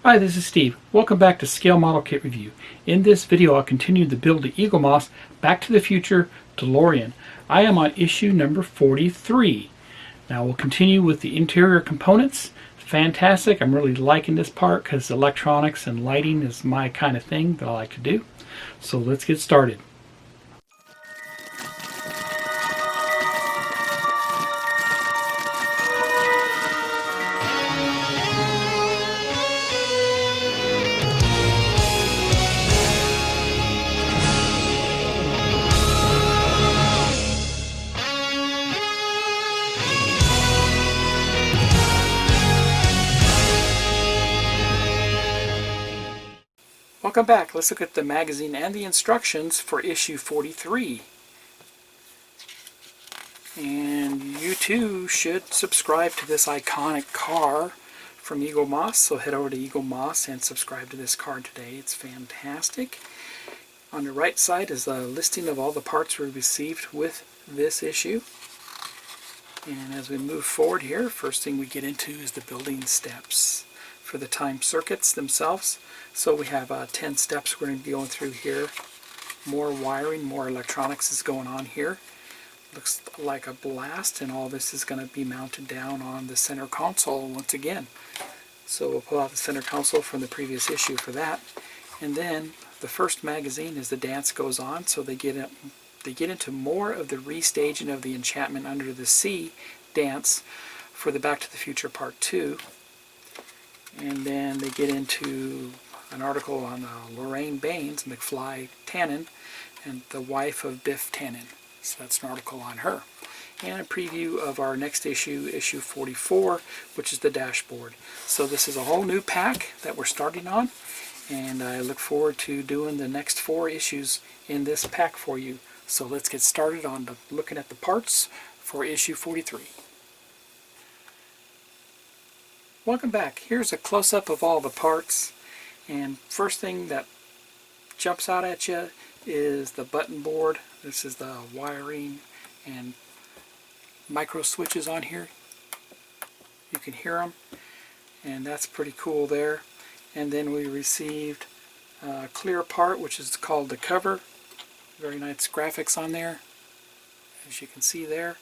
Hi, this is Steve. Welcome back to Scale Model Kit Review. In this video, I'll continue the build of Eaglemoss Back to the Future Delorean. I am on issue number 43. Now we'll continue with the interior components. Fantastic. I'm really liking this part because electronics and lighting is my kind of thing that I like to do. So let's get started. Welcome back. Let's look at the magazine and the instructions for issue 43. And you too should subscribe to this iconic car from Eaglemoss. So head over to Eaglemoss and subscribe to this car today. It's fantastic. On the right side is a listing of all the parts we received with this issue. And as we move forward here, first thing we get into is the building steps for the time circuits themselves. So we have 10 steps we're going to be going through here. More wiring, more electronics is going on here. Looks like a blast, and all this is going to be mounted down on the center console once again. So we'll pull out the center console from the previous issue for that. And then the first magazine as the dance goes on, so they get into more of the restaging of the Enchantment Under the Sea dance for the Back to the Future Part 2. And then they get into an article on Lorraine Baines, McFly Tannen, and the wife of Biff Tannen. So that's an article on her. And a preview of our next issue, issue 44, which is the dashboard. So this is a whole new pack that we're starting on, and I look forward to doing the next 4 issues in this pack for you. So let's get started on looking at the parts for issue 43. Welcome back. Here's a close-up of all the parts. And first thing that jumps out at you is the button board. This is the wiring and micro switches on here. You can hear them, and that's pretty cool there. And then we received a clear part, which is called the cover. Very nice graphics on there, as you can see there.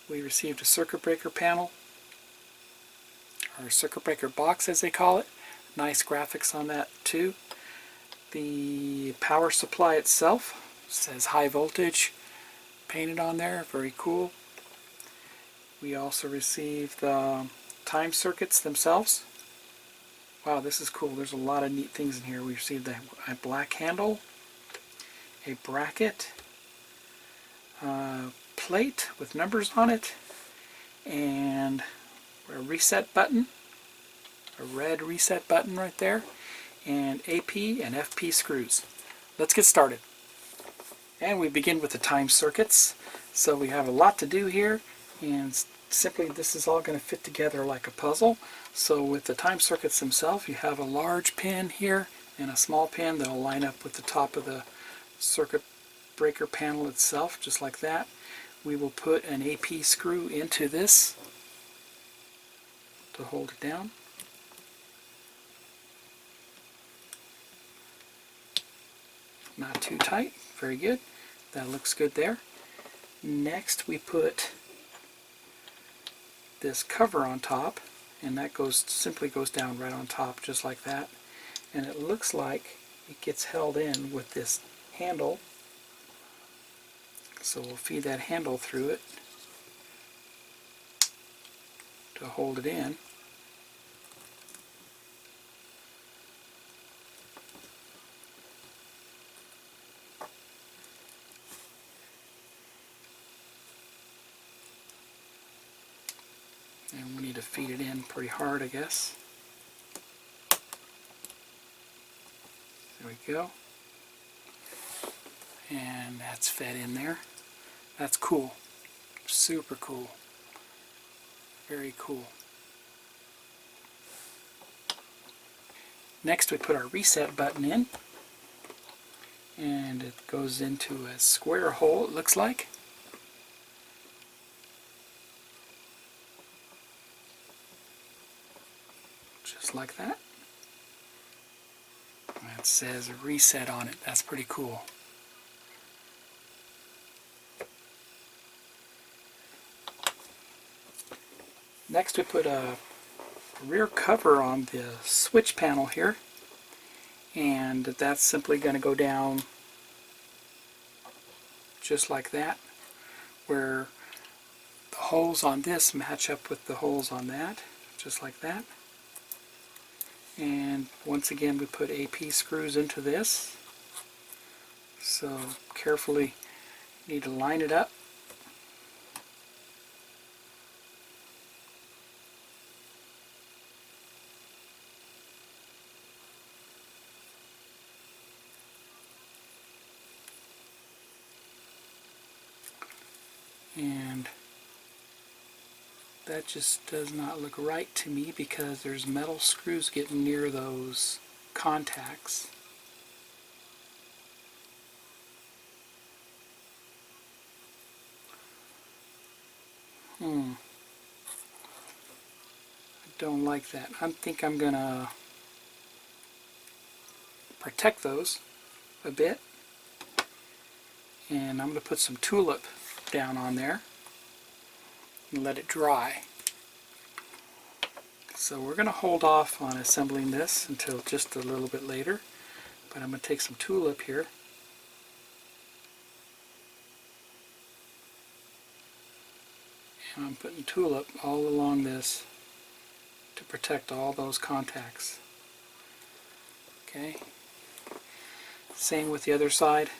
We received a circuit breaker panel, or circuit breaker box as they call it. Nice graphics on that too. The power supply itself says high voltage painted on there, very cool. We also received the time circuits themselves. Wow, this is cool. There's a lot of neat things in here. We received a black handle, a bracket, plate with numbers on it, and a reset button. A red reset button right there, and AP and FP screws. Let's get started. And we begin with the time circuits. So we have a lot to do here, and simply this is all going to fit together like a puzzle. So with the time circuits themselves, you have a large pin here and a small pin that will line up with the top of the circuit breaker panel itself, just like that. We will put an AP screw into this to hold it down. Not too tight. Very good. That looks good there. Next we put this cover on top, and that simply goes down right on top just like that. And it looks like it gets held in with this handle. So we'll feed that handle through it to hold it in. And we need to feed it in pretty hard, I guess. There we go. And that's fed in there. That's cool. Super cool. Very cool. Next we put our reset button in. And it goes into a square hole, it looks like. Just like that. It says reset on it. That's pretty cool. Next we put a rear cover on the switch panel here, and that's simply going to go down just like that, where the holes on this match up with the holes on that, just like that. And once again we put AP screws into this, so carefully need to line it up. And that just does not look right to me because there's metal screws getting near those contacts. I don't like that. I think I'm gonna protect those a bit, and I'm gonna put some tulip down on there and let it dry. So we're going to hold off on assembling this until just a little bit later, but I'm going to take some tulip here and I'm putting tulip all along this to protect all those contacts. Okay, same with the other side,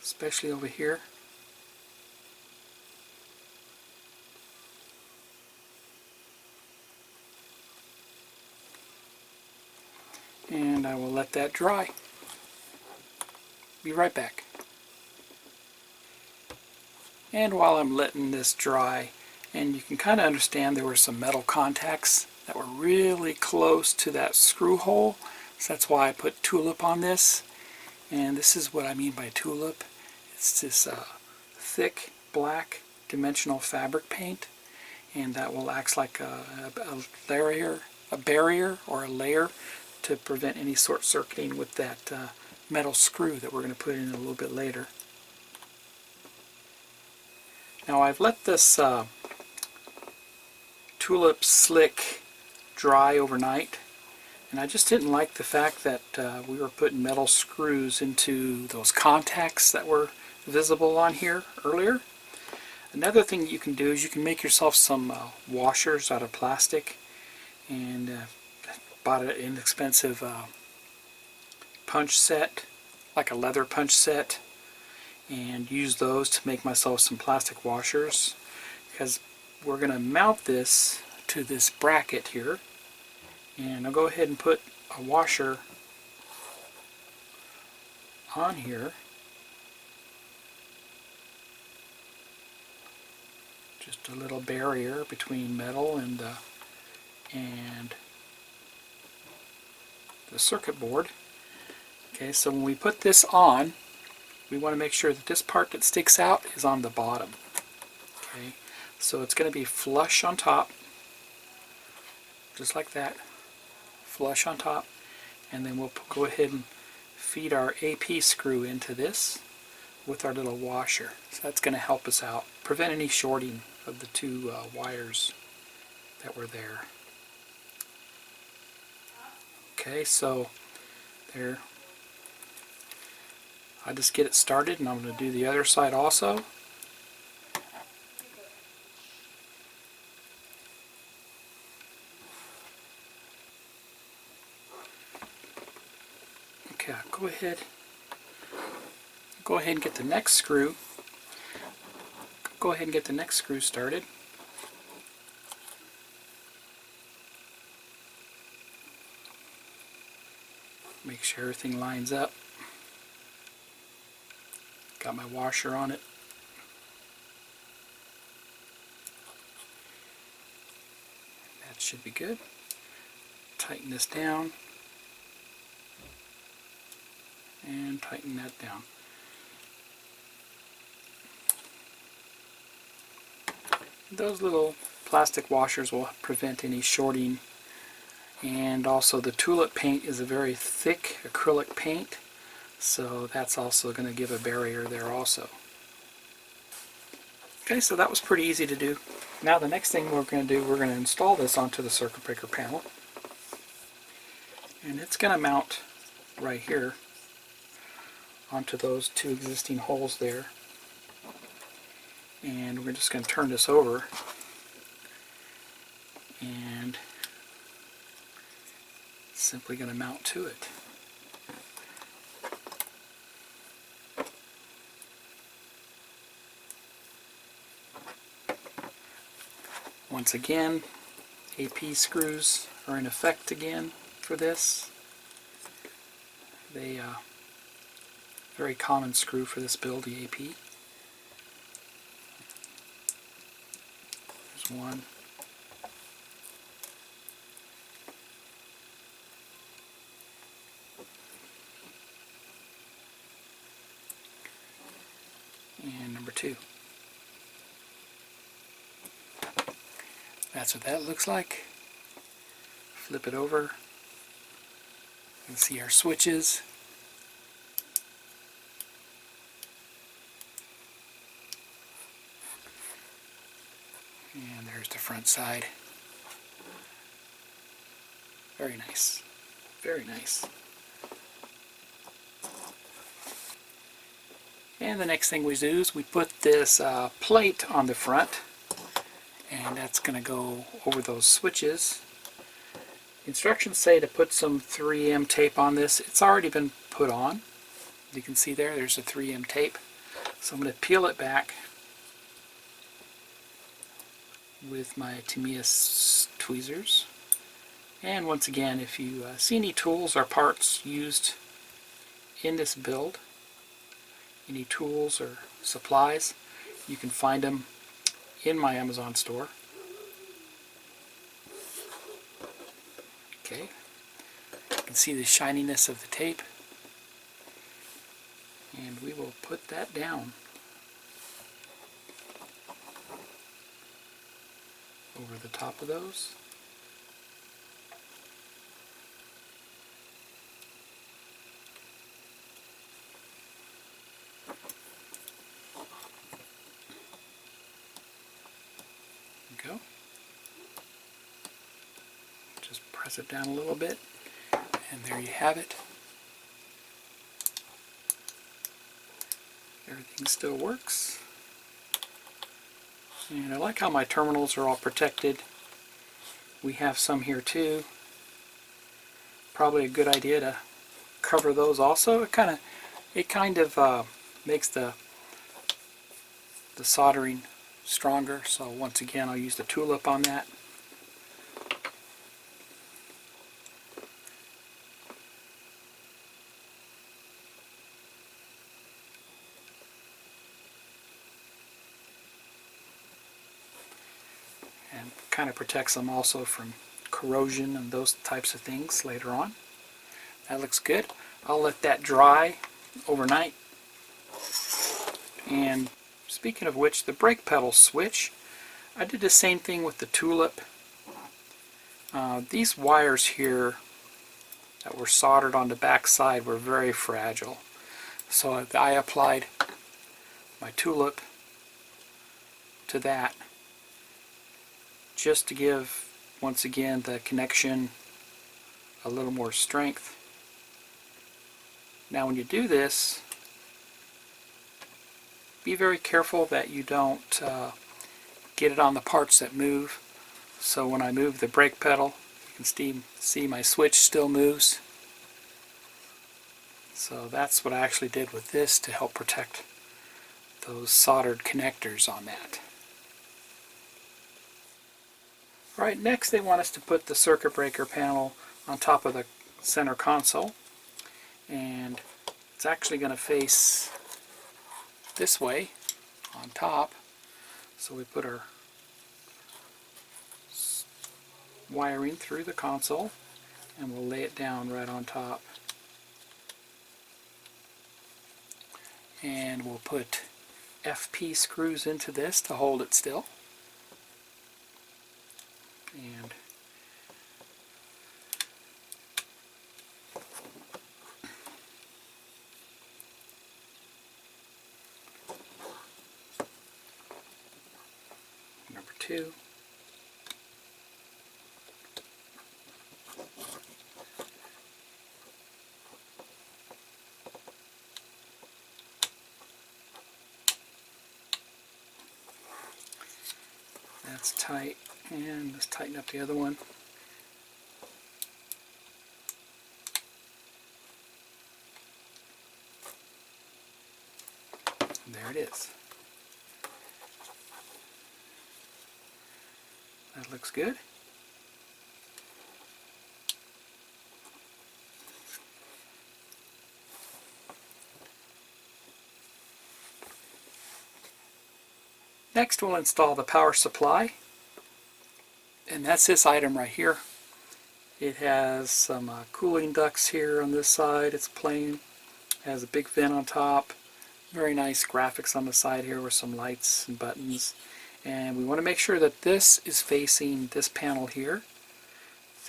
especially over here. And I will let that dry. Be right back. And while I'm letting this dry, and you can kind of understand there were some metal contacts that were really close to that screw hole, so that's why I put tulip on this. And this is what I mean by tulip. It's this thick black dimensional fabric paint, and that will act like a barrier or a layer to prevent any short circuiting with that metal screw that we're going to put in a little bit later. Now I've let this tulip slick dry overnight, and I just didn't like the fact that we were putting metal screws into those contacts that were visible on here earlier. Another thing you can do is you can make yourself some washers out of plastic, and bought an inexpensive punch set, like a leather punch set, and use those to make myself some plastic washers, because we're going to mount this to this bracket here, and I'll go ahead and put a washer on here, just a little barrier between metal and the circuit board. Okay, so when we put this on, we want to make sure that this part that sticks out is on the bottom. Okay, so it's going to be flush on top, just like that, flush on top, and then we'll go ahead and feed our AP screw into this with our little washer. So that's going to help us out, prevent any shorting of the two wires that were there. Okay, so there. I just get it started, and I'm going to do the other side also. Okay, go ahead and get the next screw. Go ahead and get the next screw started. Make sure everything lines up. Got my washer on it. That should be good. Tighten this down. And tighten that down. Those little plastic washers will prevent any shorting And also the tulip paint is a very thick acrylic paint, so that's also going to give a barrier there also. Okay, so that was pretty easy to do. Now the next thing we're going to do, we're going to install this onto the circuit breaker panel. And it's going to mount right here onto those two existing holes there. And we're just going to turn this over and simply going to mount to it. Once again, AP screws are in effect again for this. They very common screw for this build, the AP. There's one. And number two. That's what that looks like. Flip it over. You can see our switches. And there's the front side. Very nice. Very nice. And the next thing we do is we put this plate on the front, and that's going to go over those switches. Instructions say to put some 3M tape on this. It's already been put on. You can see there's a 3M tape. So I'm going to peel it back with my Tamiya tweezers. And once again, if you see any tools or parts used in this build, any tools or supplies, you can find them in my Amazon store. Okay, you can see the shininess of the tape, and we will put that down over the top of those. Go. Just press it down a little bit, and there you have it. Everything still works. And I like how my terminals are all protected. We have some here too. Probably a good idea to cover those also. It kind of makes the soldering stronger. So once again, I'll use the tulip on that. And kind of protects them also from corrosion and those types of things later on. That looks good. I'll let that dry overnight. And speaking of which, the brake pedal switch, I did the same thing with the tulip. These wires here that were soldered on the back side were very fragile. So I applied my tulip to that just to give, once again, the connection a little more strength. Now when you do this, be very careful that you don't get it on the parts that move. So when I move the brake pedal, you can see my switch still moves. So that's what I actually did with this to help protect those soldered connectors on that. Alright, next they want us to put the circuit breaker panel on top of the center console. And it's actually going to face this way on top. So we put our wiring through the console and we'll lay it down right on top. And we'll put FP screws into this to hold it still. And too. That's tight, and let's tighten up the other one. There it is. That looks good. Next we'll install the power supply, and that's this item right here. It has some cooling ducts here on this side. It's plain. It has a big vent on top. Very nice graphics on the side here with some lights and buttons. And we want to make sure that this is facing this panel here.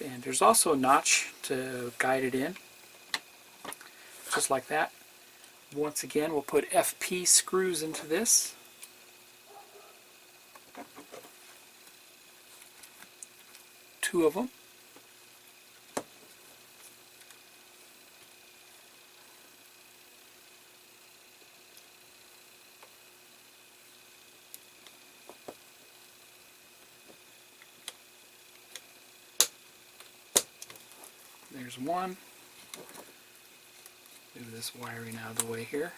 And there's also a notch to guide it in, just like that. Once again, we'll put FP screws into this. Two of them. There's one. Move this wiring out of the way here.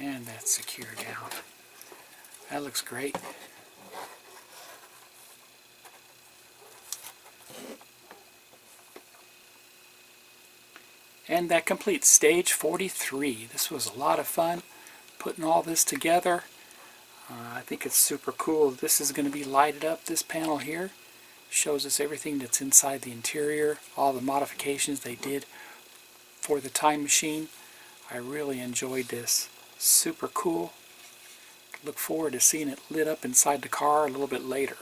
And that's secure down. That looks great. And that completes stage 43. This was a lot of fun putting all this together. I think it's super cool. This is going to be lighted up. This panel here shows us everything that's inside the interior, all the modifications they did for the time machine. I really enjoyed this. Super cool. Look forward to seeing it lit up inside the car a little bit later.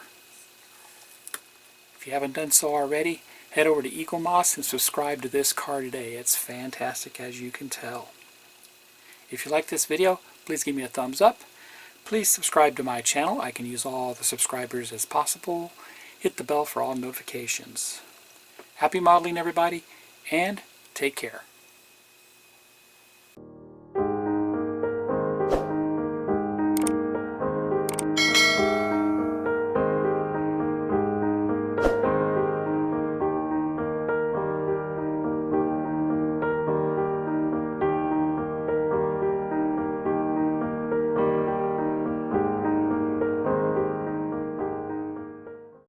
If you haven't done so already, head over to Eaglemoss and subscribe to this car today. It's fantastic, as you can tell. If you like this video, please give me a thumbs up. Please subscribe to my channel. I can use all the subscribers as possible. Hit the bell for all notifications. Happy modeling, everybody, and take care.